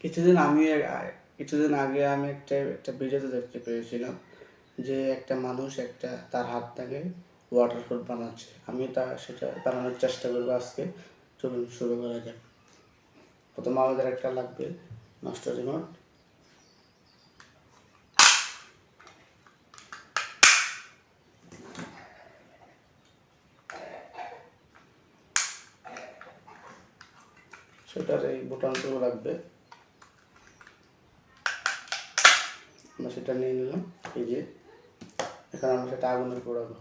কিছুদিন আমি কিছুদিন আগে আমি একটা ভিডিওতে দেখতে পেয়েছিলাম যে একটা মানুষ তার হাত থেকে ওয়াটারপ্রুফ বানাচ্ছে। আমি সেটা বানানোর চেষ্টা করবো আজকে। চলুন শুরু করা যাক। প্রথমে আমাদের একটা লাগবে নষ্ট রিমোট। সেটার এই বোতামগুলো লাগবে। আমরা সেটা নিয়ে নিলাম। এই যে এখন আমরা সেটা আগুনে পোড়াবো।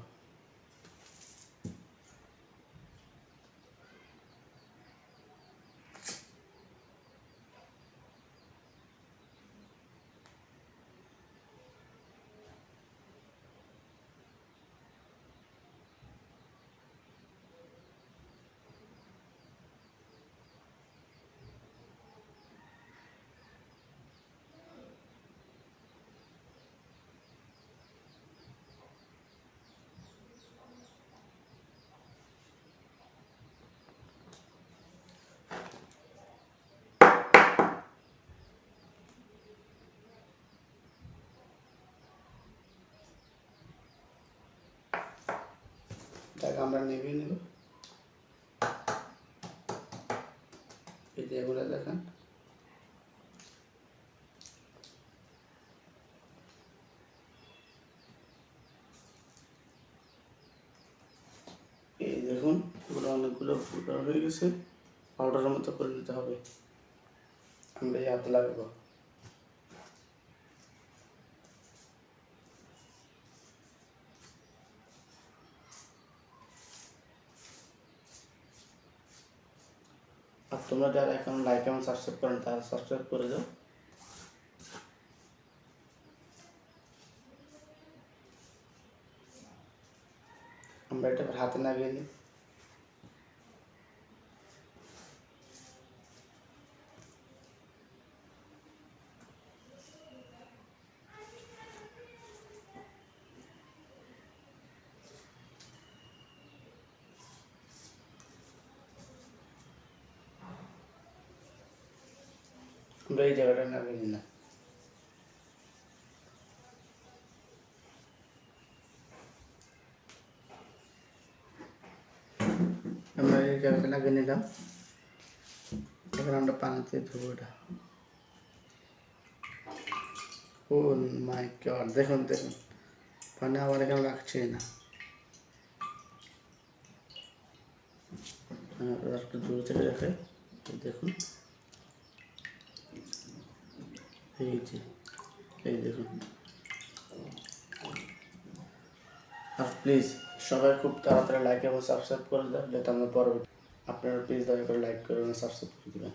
এটাকে আমরা নিভিয়ে নেব। এই যে এগুলো দেখেন, এই দেখুন এগুলো অনেকগুলো পাউডার হয়ে গেছে। পাউডারের মতো করে নিতে হবে। আমরা এই হাতে লাগাবো। আর তোমরা যারা এখন লাইক এবং সাবস্ক্রাইব করেন তারা সাবস্ক্রাইব করে দাও। আমরা এটা হাতে লাগিয়ে নিই। আমরা এই জায়গাটা লাগিয়ে নিলাম। আমরা এই জায়গাটা লাগিয়ে নিলাম। এখানে আমরা পানিতে ধুবো এটা। ও মাই গড, দেখুন দেখুন পানি আবার এখানে রাখছে না। একটু দূর থেকে দেখে দেখুন, এই দেখুন। আর প্লিজ সবাই খুব তাড়াতাড়ি লাইক এবং সাবস্ক্রাইব করে দেন, যাতে আমরা পরবর্তী আপনারা প্লিজ দয়া করে লাইক করে এবং সাবস্ক্রাইব করে দেবেন।